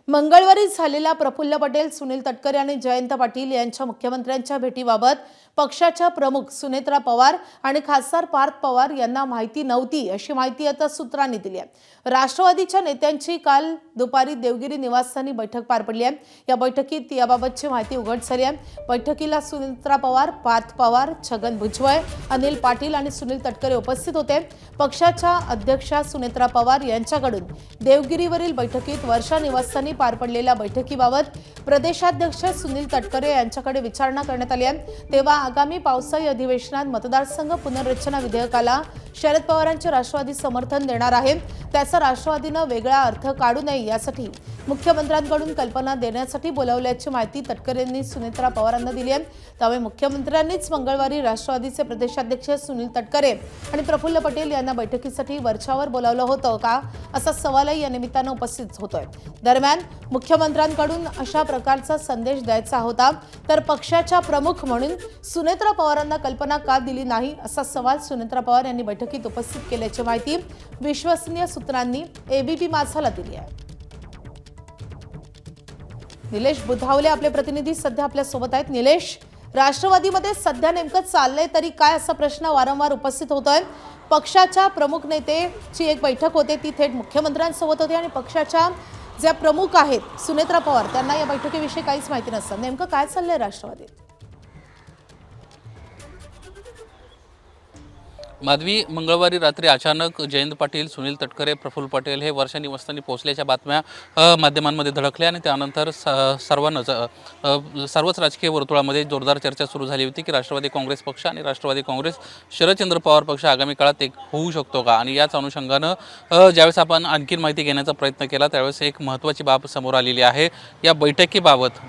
मंगळवारी झालेल्या प्रफुल्ल पटेल, सुनील तटकरे आणि जयंत पाटील यांच्या मुख्यमंत्र्यांच्या भेटीबाबत पक्षाच्या प्रमुख सुनेत्रा पवार आणि खासदार पार्थ पवार यांना माहिती नव्हती अशी माहिती आता सूत्रांनी दिली आहे। राष्ट्रवादीच्या नेत्यांची काल दुपारी देवगिरी निवासस्थानी बैठक पार पडली आहे। या बैठकीत याबाबतची माहिती उघड झाली आहे। बैठकीला सुनेत्रा पवार, पार्थ पवार, छगन भुजबळ, अनिल पाटील आणि सुनील तटकरे उपस्थित होते। पक्षाच्या अध्यक्षा सुनेत्रा पवार यांच्याकडून देवगिरीवरील बैठकीत वर्षा निवासस्थानी पार पडलेल्या बैठकीबाबत प्रदेशाध्यक्ष सुनील तटकरे यांच्याकडे विचारणा करण्यात आली आहे। तेव्हा आगामी पावसाळी अधिवेशनात मतदारसंघ पुनर्रचना विधेयकाला शरद पवारांचे राष्ट्रवादी समर्थन देणार आहे। त्याचा राष्ट्रवादीने वेगळा अर्थ काढू नये यासाठी मुख्यमंत्र्यांकडून कल्पना देण्यासाठी बोलावल्याची माहिती तटकरेंनी सुनेत्रा पवारांना दिली आहे। त्यामुळे मुख्यमंत्र्यांनीच मंगळवारी राष्ट्रवादीचे प्रदेशाध्यक्ष सुनील तटकरे आणि प्रफुल्ल पटेल यांना बैठकीसाठी वरच्यावर बोलावलं होतं का असा सवालही या निमित्तानं उपस्थित होतोय। दरम्यान मुख्यमंत्र्यांकडून अशा प्रकारचा संदेश द्यायचा होता तर पक्षाच्या प्रमुख म्हणून सुनेत्रा पवारांना कल्पना का दिली नाही असा सवाल सुनेत्रा पवार यांनी बैठकीत उपस्थित केल्याची माहिती विश्वसनीय सूत्रांनी एबीपी माझाला दिली आहे। निलेश बुधावले आपले प्रतिनिधी सध्या आपल्या सोबत आहेत। निलेश, राष्ट्रवादीमध्ये सध्या नेमकं चाललंय तरी काय असा प्रश्न वारंवार उपस्थित होतोय। पक्षाच्या प्रमुख नेतेची एक बैठक होते, ती थेट मुख्यमंत्र्यांसोबत होती आणि पक्षाच्या ज्या प्रमुख आहेत सुनेत्रा पवार त्यांना या बैठकीविषयी काहीच माहिती नसतं। नेमकं काय चाललंय राष्ट्रवादीत? माधवी, मंगळवारी रात्री अचानक जयंत पाटील, सुनील तटकरे, प्रफुल्ल पटेल हे वर्षा निवासस्थानी पोहोचल्याच्या बातम्या माध्यमांमध्ये धडकल्या आणि त्यानंतर सर्वच राजकीय वर्तुळामध्ये जोरदार चर्चा सुरू झाली होती की राष्ट्रवादी काँग्रेस पक्ष आणि राष्ट्रवादी काँग्रेस शरदचंद्र पवार पक्ष आगामी काळात एक होऊ शकतो का। आणि याच अनुषंगानं ज्यावेळेस आपण आणखीन माहिती घेण्याचा प्रयत्न केला त्यावेळेस एक महत्त्वाची बाब समोर आलेली आहे। या बैठकीबाबत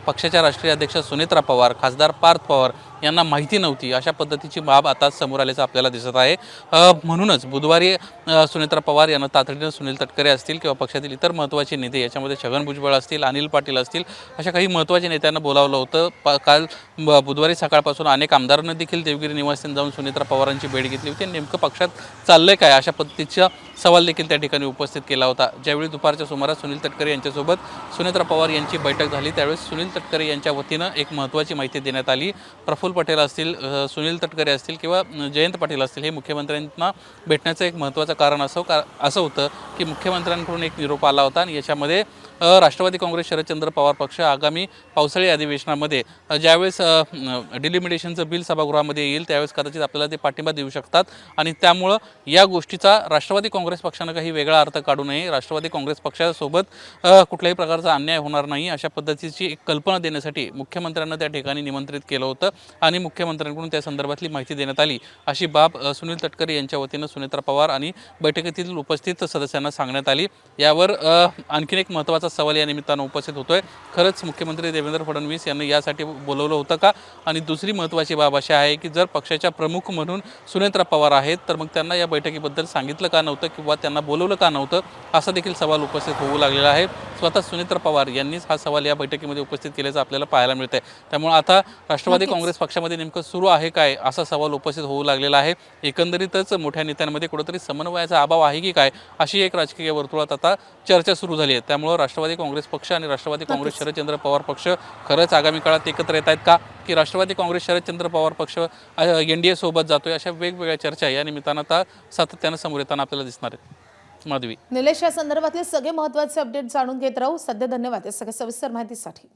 पक्षाच्या राष्ट्रीय अध्यक्ष सुनेत्रा पवार, खासदार पार्थ पवार यांना माहिती नव्हती अशा पद्धतीची बाब आता समोर आल्याचं आपल्याला दिसत आहे। म्हणूनच बुधवारी सुनेत्रा पवार यांना तातडीनं सुनील तटकरे असतील किंवा पक्षातील इतर महत्त्वाचे नेते, याच्यामध्ये छगन भुजबळ असतील, अनिल पाटील असतील, अशा काही महत्त्वाच्या नेत्यांना बोलावलं होतं। काल बुधवारी सकाळपासून अनेक आमदारांनी देखील देवगिरी निवासस्थानी जाऊन सुनेत्रा पवारांची भेट घेतली होती। नेमकं पक्षात चाललंय काय अशा पद्धतीचा सवाल देखील त्या ठिकाणी उपस्थित केला होता। ज्यावेळी दुपारच्या सुमारास सुनील तटकरे यांच्यासोबत सुनेत्रा पवार यांची बैठक झाली त्यावेळेस सुनील तटकरे यांच्या वतीनं एक महत्त्वाची माहिती देण्यात आली। प्रफुल्ल पटेल असतील, सुनील तटकरे असतील किंवा जयंत पाटील असतील हे मुख्यमंत्र्यांना भेटण्याचं एक महत्त्वाचं कारण असं होतं की मुख्यमंत्र्यांकडून एक निरोप आला होता आणि याच्यामध्ये राष्ट्रवादी काँग्रेस शरदचंद्र पवार पक्ष आगामी पावसाळी अधिवेशनामध्ये ज्यावेळेस डिलिमिटेशनचं बिल सभागृहामध्ये येईल त्यावेळेस कदाचित आपल्याला ते पाठिंबा देऊ शकतात आणि त्यामुळं या गोष्टीचा राष्ट्रवादी काँग्रेस पक्षानं काही वेगळा अर्थ काढू नये, राष्ट्रवादी काँग्रेस पक्षासोबत कुठल्याही प्रकारचा अन्याय होणार नाही अशा पद्धतीची एक कल्पना देण्यासाठी मुख्यमंत्र्यांना त्या ठिकाणी निमंत्रित केलं होतं आणि मुख्यमंत्र्यांकडून त्या संदर्भातली माहिती देण्यात आली अशी बाब सुनील तटकरे यांच्या वतीनं सुनेत्रा पवार आणि बैठकीतील उपस्थित सदस्यांना सांगण्यात आली। यावर आणखीन एक महत्त्वाचा सवाल या निमित्तानं उपस्थित होतोय, खरंच मुख्यमंत्री देवेंद्र फडणवीस यांनी यासाठी बोलवलं होतं का। आणि दुसरी महत्त्वाची बाब अशी आहे की जर पक्षाच्या प्रमुख म्हणून सुनेत्रा पवार आहेत तर मग त्यांना या बैठकीबद्दल सांगितलं का नव्हतं किंवा त्यांना बोलवलं का नव्हतं असा देखील सवाल उपस्थित होऊ लागलेला आहे। स्वतः सुनेत्रा पवार यांनीच हा सवाल या बैठकीमध्ये उपस्थित केल्याचं आपल्याला पाहायला मिळतंय। त्यामुळे आता राष्ट्रवादी काँग्रेस पक्षामध्ये नेमकं सुरू आहे काय असा सवाल उपस्थित होऊ लागलेला आहे। एकंदरीतच मोठ्या नेत्यांमध्ये कुठेतरी समन्वयाचा अभाव आहे की काय अशी एक राजकीय वर्तुळात आता चर्चा सुरू झाली आहे। त्यामुळे राष्ट्रवादी काँग्रेस पक्ष आणि राष्ट्रवादी काँग्रेस शरदचंद्र पवार पक्ष खरंच आगामी काळात एकत्र येत आहेत का की राष्ट्रवादी काँग्रेस शरदचंद्र पवार पक्ष NDA सोबत जातोय अशा वेगवेगळ्या चर्चा या निमित्तानं आता सातत्यानं समोर येताना आपल्याला दिसणार आहेत। माधवी, निलेश, या संदर्भातले सगळे महत्त्वाचे अपडेट जाणून घेत राहू। सध्या धन्यवाद या सगळ्या सविस्तर माहितीसाठी।